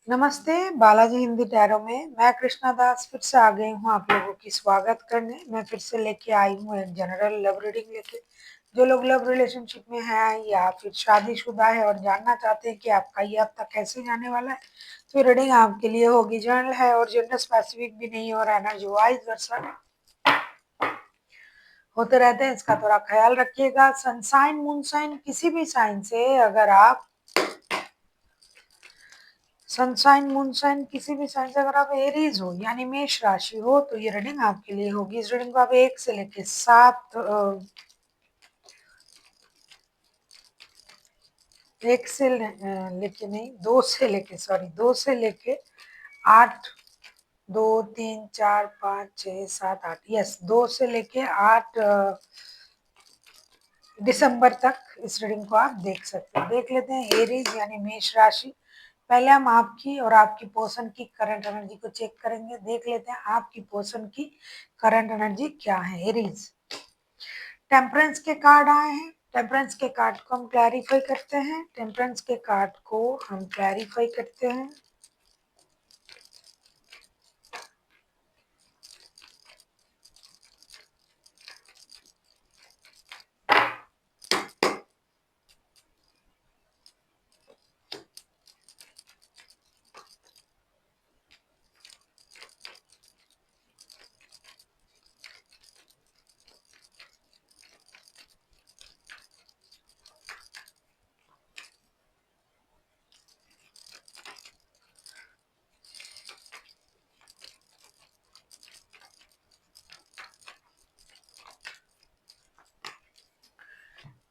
नमस्ते, बालाजी हिंदी टैरो में मैं कृष्णा दास फिर से आ गई हूँ आप लोगों की स्वागत करने। मैं फिर से लेके आई हूँ एक जनरल लव रीडिंग लेके। जो लोग लव रिलेशनशिप में हैं या फिर शादीशुदा है और जानना चाहते हैं कि आपका ये हफ्ता कैसे जाने वाला है, तो रीडिंग आपके लिए होगी। जनरल है और जेंडर स्पेसिफिक भी नहीं है और एनर्जी वाइज वर्सा होते रहते हैं, इसका थोड़ा ख्याल रखिएगा। सनसाइन मूनसाइन किसी भी साइन से अगर आप सनशाइन मूनशाइन किसी भी साइन से अगर आप एरीज हो यानी मेष राशि हो तो ये रीडिंग आपके लिए होगी। इस रीडिंग को आप 1 से लेके 7 एक से लेके नहीं 2 से लेके 8 2 3 4 5 6 7 8 यस 2 से लेके 8 दिसंबर तक इस रीडिंग को आप देख सकते हैं। देख लेते हैं एरीज यानी मेष राशि। पहले हम आपकी और आपकी पर्सन की करंट एनर्जी को चेक करेंगे। देख लेते हैं आपकी पर्सन की करंट एनर्जी क्या है। एरीज टेम्परेंस के कार्ड आए हैं। टेम्परेंस के कार्ड को हम क्लैरिफाई करते हैं। टेम्परेंस के कार्ड को हम क्लैरिफाई करते हैं।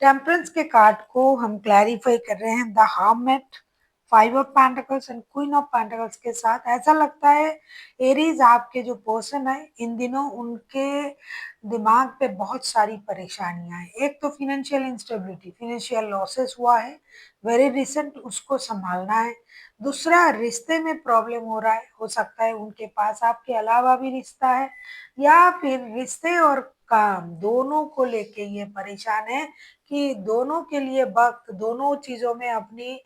टेम्परेंस के कार्ड को हम क्लैरिफाई कर रहे हैं the hermit, 5 of pentacles and queen of pentacles के साथ। ऐसा लगता है एरीज आपके जो पर्सन है इन दिनों उनके दिमाग पे बहुत सारी परेशानियां हैं। एक तो फिनेंशियल इंस्टेबिलिटी, फिनेंशियल लॉसेस हुआ है वेरी रिसेंट, उसको संभालना है। दूसरा रिश्ते में प्रॉब्लम हो रहा है, हो सकता है उनके पास आपके अलावा भी रिश्ता है या फिर रिश्ते और काम दोनों को लेके ये परेशान है कि दोनों के लिए वक्त, दोनों चीज़ों में अपनी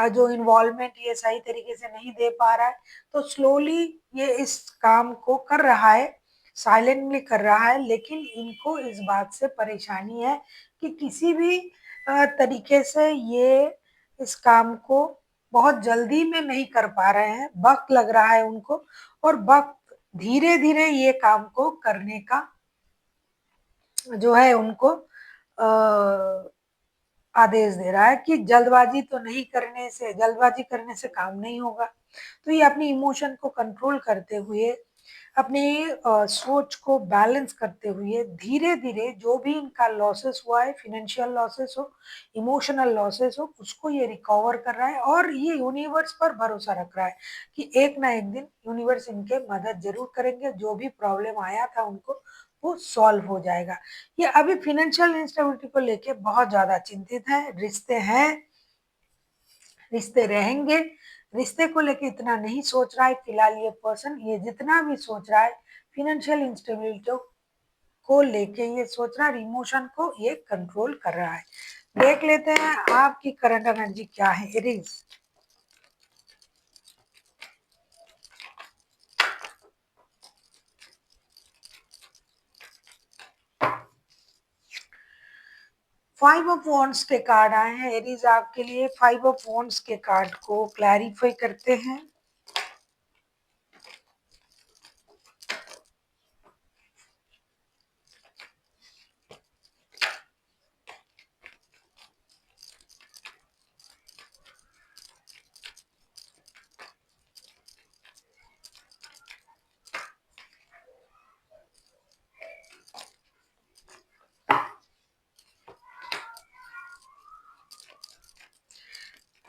जो इन्वॉल्वमेंट ये सही तरीके से नहीं दे पा रहा है। तो स्लोली ये इस काम को कर रहा है, साइलेंटली कर रहा है, लेकिन इनको इस बात से परेशानी है कि किसी भी तरीके से ये इस काम को बहुत जल्दी में नहीं कर पा रहे हैं। वक्त लग रहा है उनको और वक्त धीरे धीरे ये काम को करने का जो है उनको आदेश दे रहा है कि जल्दबाजी करने से काम नहीं होगा। तो ये अपनी इमोशन को कंट्रोल करते हुए, अपनी सोच को बैलेंस करते हुए धीरे धीरे जो भी इनका लॉसेस हुआ है, फिनेंशियल लॉसेस हो, इमोशनल लॉसेस हो, उसको ये रिकवर कर रहा है और ये यूनिवर्स पर भरोसा रख रहा है कि एक ना एक दिन यूनिवर्स इनके मदद जरूर करेंगे। जो भी प्रॉब्लम आया था उनको वो सॉल्व हो जाएगा। ये अभी फाइनेंशियल इंस्टेबिलिटी को लेके बहुत ज्यादा चिंतित है। रिश्ते हैं, रिश्ते रहेंगे, रिश्ते को लेके इतना नहीं सोच रहा है फिलहाल ये पर्सन। ये जितना भी सोच रहा है फाइनेंशियल इंस्टेबिलिटी को लेके ये सोच रहा है, इमोशन को ये कंट्रोल कर रहा है। देख लेते हैं आपकी करंट एनर्जी क्या है एरीज। 5 ऑफ वॉन्ड्स के कार्ड आए हैं एरीज आपके लिए। 5 ऑफ वॉन्ड्स के कार्ड को क्लैरिफाई करते हैं।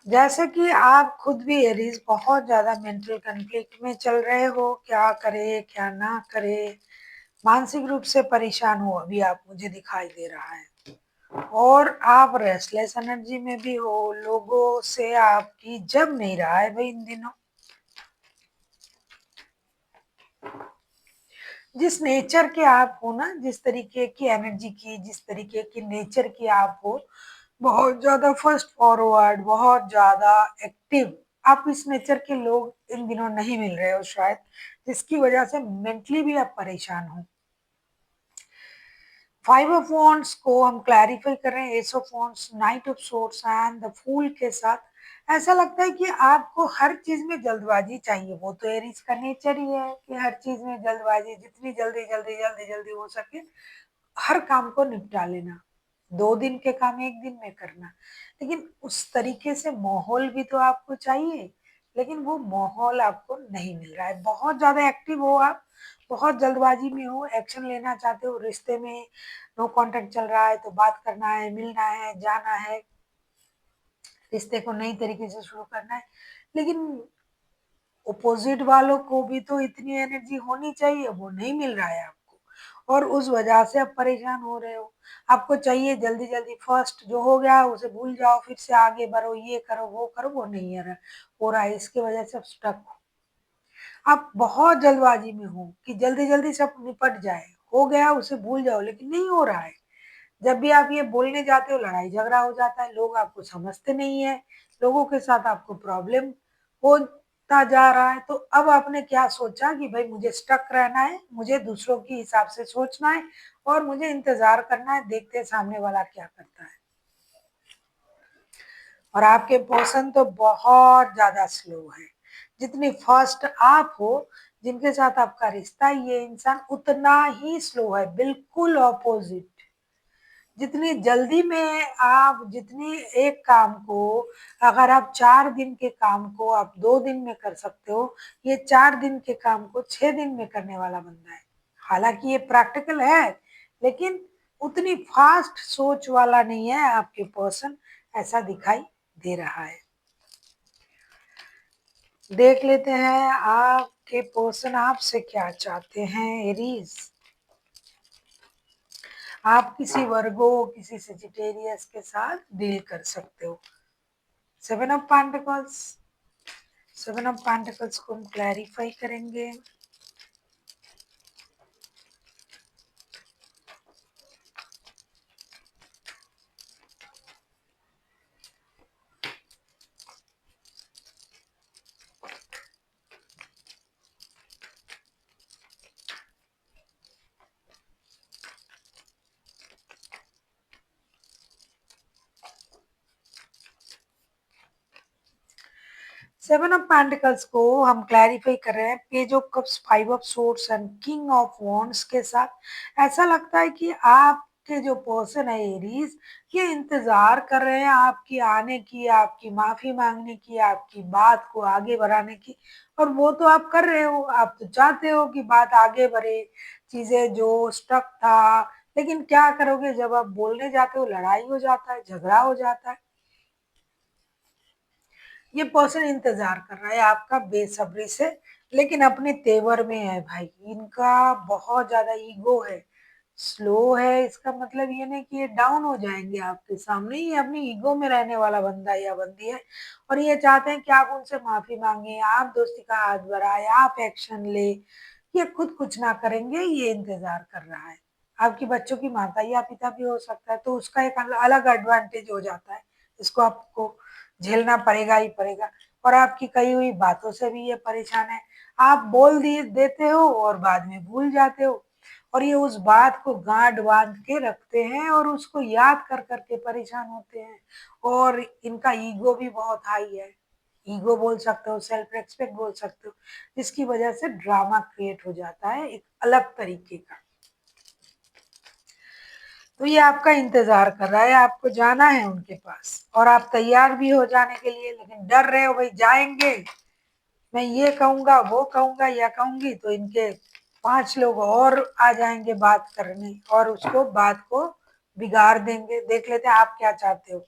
जैसे कि आप खुद भी एरीज बहुत ज्यादा मेंटल कन्फ्लिक्ट में चल रहे हो, क्या करे क्या ना करे, मानसिक रूप से परेशान हो अभी आप, मुझे दिखाई दे रहा है। और आप रेस्टलेस एनर्जी में भी हो, लोगों से आपकी जम नहीं रहा है भाई इन दिनों। जिस नेचर के आप हो ना, जिस तरीके की एनर्जी की, जिस तरीके की नेचर की आप हो, बहुत ज्यादा फर्स्ट फॉरवर्ड, बहुत ज्यादा एक्टिव, आप इस नेचर के लोग इन दिनों नहीं मिल रहे हो शायद, जिसकी वजह से मेंटली भी आप परेशान हो। फाइव ऑफ वॉन्ड्स को हम क्लैरिफाई कर रहे हैं ace of wands, knight of swords and the fool के साथ। ऐसा लगता है कि आपको हर चीज में जल्दबाजी चाहिए। वो तो एरीज का नेचर ही है कि हर चीज में जल्दबाजी, जितनी जल्दी जल्दी जल्दी जल्दी हो सके हर काम को निपटा लेना, 2 दिन के काम 1 दिन में करना। लेकिन उस तरीके से माहौल भी तो आपको चाहिए, लेकिन वो माहौल आपको नहीं मिल रहा है। बहुत ज्यादा एक्टिव हो आप, बहुत जल्दबाजी में हो, एक्शन लेना चाहते हो, रिश्ते में नो कांटेक्ट चल रहा है तो बात करना है, मिलना है, जाना है, रिश्ते को नई तरीके से शुरू करना है। लेकिन अपोजिट वालों को भी तो इतनी एनर्जी होनी चाहिए, वो नहीं मिल रहा है आपको, और उस वजह से आप परेशान हो रहे हो। आपको चाहिए जल्दी जल्दी, फर्स्ट जो हो गया उसे भूल जाओ, फिर से आगे बढ़ो, ये करो वो करो, वो नहीं हो रहा है। इसकी वजह से आप स्टक हो। आप बहुत जल्दबाजी में हो कि जल्दी जल्दी सब निपट जाए, हो गया उसे भूल जाओ, लेकिन नहीं हो रहा है। जब भी आप ये बोलने जाते हो लड़ाई झगड़ा हो जाता है, लोग आपको समझते नहीं है, लोगों के साथ आपको प्रॉब्लम होता जा रहा है। तो अब आपने क्या सोचा कि भाई मुझे स्टक रहना है, मुझे दूसरों के हिसाब से सोचना है और मुझे इंतजार करना है, देखते हैं सामने वाला क्या करता है। और आपके पर्सन तो बहुत ज्यादा स्लो है। जितनी फास्ट आप हो, जिनके साथ आपका रिश्ता, ये इंसान उतना ही स्लो है, बिल्कुल ऑपोजिट। जितनी जल्दी में आप, जितनी एक काम को अगर आप 4 दिन के काम को आप 2 दिन में कर सकते हो, ये 4 दिन के काम को 6 दिन में करने वाला बंदा है। हालांकि ये प्रैक्टिकल है, लेकिन उतनी फास्ट सोच वाला नहीं है आपके पर्सन, ऐसा दिखाई दे रहा है। देख लेते हैं आपके पर्सन आपसे क्या चाहते हैं एरीज। आप किसी वर्गो, किसी सेजिटेरियस के साथ डील कर सकते हो। 7 ऑफ पेंटिकल्स, 7 ऑफ पेंटिकल्स को हम क्लैरिफाई करेंगे। सेवन ऑफ पेंटिकल्स को हम क्लैरिफाई कर रहे हैं page of cups, five of swords and king of wands के साथ। ऐसा लगता है कि आपके जो पर्सन है एरीज, ये इंतजार कर रहे हैं आपकी आने की, आपकी माफी मांगने की, आपकी बात को आगे बढ़ाने की। और वो तो आप कर रहे हो, आप तो चाहते हो कि बात आगे बढ़े, चीजें जो स्टक था। लेकिन क्या करोगे, जब आप बोलने जाते हो लड़ाई हो जाता है, झगड़ा हो जाता है। ये पर्सन इंतजार कर रहा है आपका बेसब्री से, लेकिन अपने तेवर में है भाई। इनका बहुत ज्यादा ईगो है, स्लो है। इसका मतलब ये नहीं कि ये डाउन हो जाएंगे आपके सामने, ये अपनी ईगो में रहने वाला बंदा या बंदी है। और ये चाहते हैं कि आप उनसे माफी मांगे, आप दोस्ती का हाथ बढ़ाए, आप एक्शन ले। ये खुद कुछ ना करेंगे, ये इंतजार कर रहा है। आपकी बच्चों की माता या पिता भी हो सकता है, तो उसका एक अलग एडवांटेज हो जाता है। इसको आपको झेलना पड़ेगा ही पड़ेगा। और आपकी कही हुई बातों से भी ये परेशान है। आप बोल दिए देते हो और बाद में भूल जाते हो, और ये उस बात को गांठ बांध के रखते हैं और उसको याद कर करके परेशान होते हैं। और इनका ईगो भी बहुत हाई है, ईगो बोल सकते हो, सेल्फ रेस्पेक्ट बोल सकते हो, जिसकी वजह से ड्रामा क्रिएट हो जाता है एक अलग तरीके का। तो ये आपका इंतजार कर रहा है, आपको जाना है उनके पास और आप तैयार भी हो जाने के लिए, लेकिन डर रहे हो भाई जाएंगे, मैं ये कहूंगा वो कहूंगा या कहूंगी तो इनके 5 लोग और आ जाएंगे बात करने और उसको बात को बिगाड़ देंगे। देख लेते हैं आप क्या चाहते हो।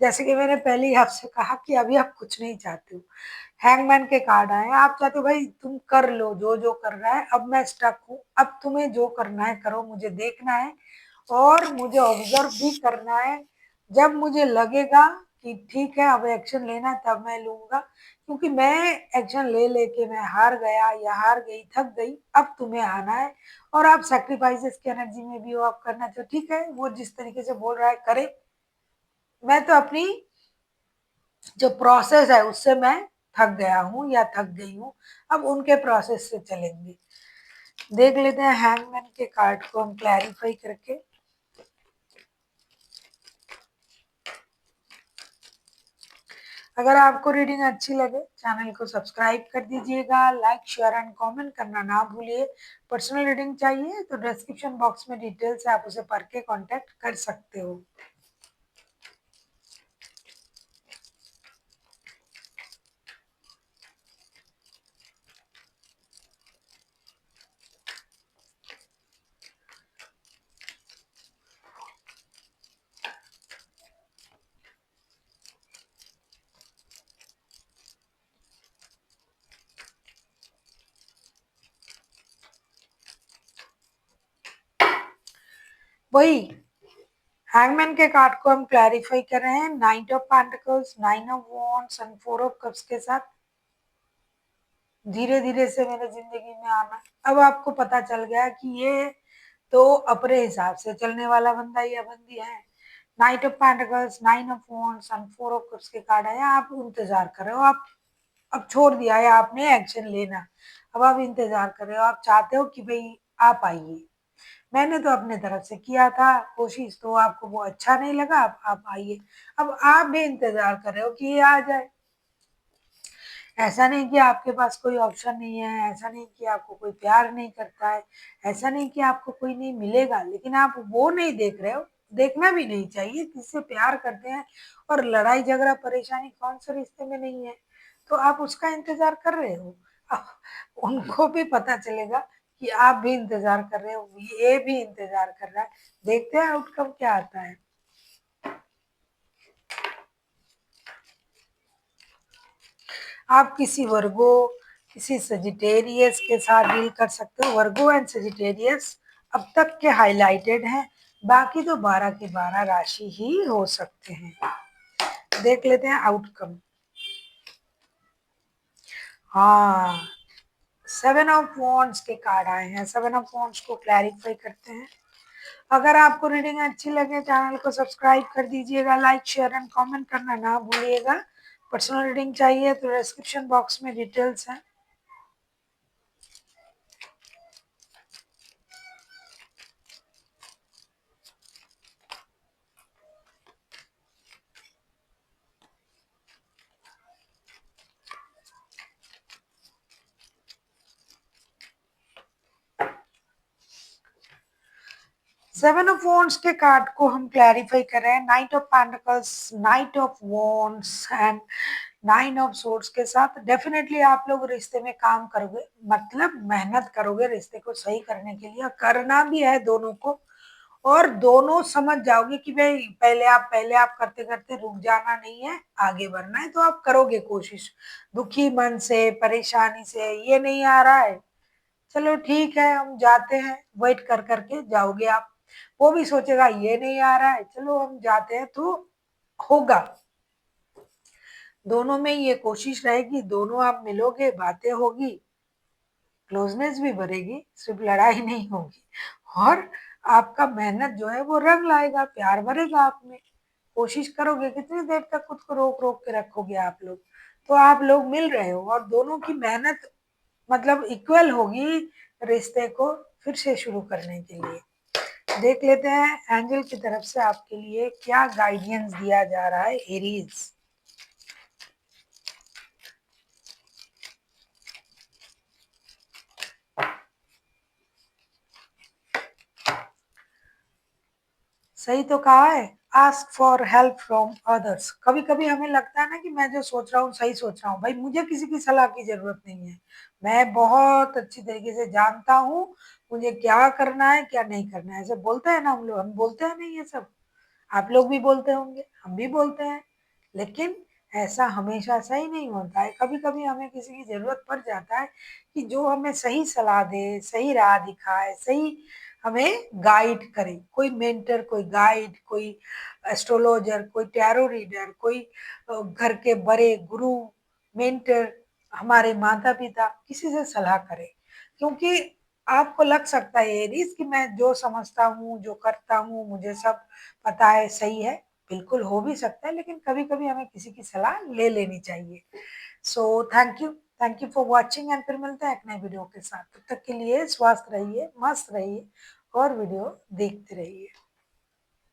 जैसे कि मैंने पहले ही आपसे कहा कि अभी आप कुछ नहीं चाहते हो। हैंगमैन के कार्ड आए, आप चाहते हो भाई तुम कर लो जो जो कर रहा है, अब मैं स्टक हूँ, अब तुम्हें जो करना है करो, मुझे देखना है और मुझे ऑब्जर्व भी करना है। जब मुझे लगेगा कि ठीक है अब एक्शन लेना है तब मैं लूंगा, क्योंकि मैं एक्शन ले लेके मैं हार गया या हार गई, थक गई, अब तुम्हें आना है। और आप सेक्रीफाइसेस की एनर्जी में भी हो, आप करना तो ठीक है, वो जिस तरीके से बोल रहा है करे। मैं तो अपनी जो प्रोसेस है उससे मैं थक गया हूँ या थक गई हूँ, अब उनके प्रोसेस से चलेंगे। देख लेते हैं हैंगमैन के कार्ड को हम क्लैरिफाई करके। अगर आपको रीडिंग अच्छी लगे चैनल को सब्सक्राइब कर दीजिएगा, लाइक शेयर एंड कमेंट करना ना भूलिए। पर्सनल रीडिंग चाहिए तो डिस्क्रिप्शन बॉक्स में डिटेल्स है, आप उसे पढ़ के कांटेक्ट कर सकते हो। वही हैंगमैन के कार्ड को हम क्लैरिफाई कर रहे हैं night of pentacles, nine of wands and four of cups के साथ। धीरे धीरे से मेरे जिंदगी में आना। अब आपको पता चल गया कि ये तो अपने हिसाब से चलने वाला बंदा या बंदी है। Night of pentacles, nine of wands and four of cups के कार्ड आया, आप इंतजार कर रहे हो। आप अब छोड़ दिया है आपने एक्शन लेना, अब आप इंतजार कर रहे हो, आप चाहते हो कि भाई आप आइए। मैंने तो अपने तरफ से किया था कोशिश, तो आपको वो अच्छा नहीं लगा, अब आप आइए। अब आप भी इंतजार कर रहे हो कि ये आ जाए। ऐसा नहीं कि आपके पास कोई ऑप्शन नहीं है, ऐसा नहीं कि आपको कोई प्यार नहीं करता है, ऐसा नहीं कि आपको कोई नहीं मिलेगा, लेकिन आप वो नहीं देख रहे हो। देखना भी नहीं चाहिए, किससे प्यार करते हैं और लड़ाई झगड़ा परेशानी कौन से रिश्ते में नहीं है, तो आप उसका इंतजार कर रहे हो। अब उनको भी पता चलेगा कि आप भी इंतजार कर रहे हो, ये भी इंतजार कर रहा है। देखते हैं आउटकम क्या आता है। आप किसी वर्गो, किसी सजिटेरियस के साथ डील कर सकते हो। वर्गो एंड सजिटेरियस अब तक के हाइलाइटेड हैं, बाकी तो 12 के 12 राशि ही हो सकते हैं। देख लेते हैं आउटकम। हाँ, सेवन ऑफ वॉन्ड्स के कार्ड आए हैं, सेवन ऑफ वॉन्ड्स को क्लैरिफाई करते हैं। अगर आपको रीडिंग अच्छी लगे चैनल को सब्सक्राइब कर दीजिएगा, लाइक शेयर एंड कमेंट करना ना भूलिएगा। पर्सनल रीडिंग चाहिए तो डिस्क्रिप्शन बॉक्स में डिटेल्स हैं। सेवन ऑफ वॉन्ड्स के कार्ड को हम क्लैरिफाई कर रहे हैं night of pentacles, night of wands and nine of swords के साथ। डेफिनेटली आप लोग रिश्ते में काम करोगे, मतलब मेहनत करोगे रिश्ते को सही करने के लिए, करना भी है दोनों को। और दोनों समझ जाओगे कि भाई पहले आप करते करते रुक जाना नहीं है, आगे बढ़ना है, तो आप करोगे कोशिश। दुखी मन से, परेशानी से, ये नहीं आ रहा है, चलो ठीक है हम जाते हैं, वेट कर करके जाओगे आप। वो भी सोचेगा ये नहीं आ रहा है, चलो हम जाते हैं, तो होगा। दोनों में ये कोशिश रहेगी, दोनों आप मिलोगे, बातें होगी, क्लोजनेस भी बढ़ेगी, सिर्फ लड़ाई नहीं होगी। और आपका मेहनत जो है वो रंग लाएगा, प्यार भरेगा आप में। कोशिश करोगे, कितनी देर तक खुद को रोक रोक के रखोगे आप लोग। तो आप लोग मिल रहे हो और दोनों की मेहनत मतलब इक्वल होगी रिश्ते को फिर से शुरू करने के लिए। देख लेते हैं एंजल की तरफ से आपके लिए क्या गाइडेंस दिया जा रहा है एरीज। सही तो कहा है, ask for help from others. कभी कभी हमें लगता है ना कि मैं जो सोच रहा हूँ सही सोच रहा हूँ, भाई मुझे किसी की सलाह की जरूरत नहीं है, मैं बहुत अच्छी तरीके से जानता हूँ मुझे क्या करना है क्या नहीं करना है। ऐसे बोलते हैं ना हम लोग, हम बोलते हैं नहीं ये सब, आप लोग भी बोलते होंगे, हम भी बोलते हैं। लेकिन ऐसा हमेशा सही नहीं होता है, कभी कभी हमें किसी की जरूरत पड़ जाता है कि जो हमें सही सलाह दे, सही राह दिखाए, सही हमें गाइड करे। कोई मेंटर, कोई गाइड, कोई एस्ट्रोलॉजर, कोई टैरो रीडर, कोई घर के बड़े गुरु, मेंटर, हमारे माता पिता, किसी से सलाह करे। क्योंकि आपको लग सकता है एरीज कि मैं जो समझता हूँ, जो करता हूँ, मुझे सब पता है, सही है। बिल्कुल हो भी सकता है, लेकिन कभी कभी हमें किसी की सलाह ले लेनी चाहिए। So thank you for watching and फिर मिलते हैं एक नए वीडियो के साथ। तब तक के लिए स्वस्थ रहिए, मस्त रहिए और वीडियो देखते रहिए।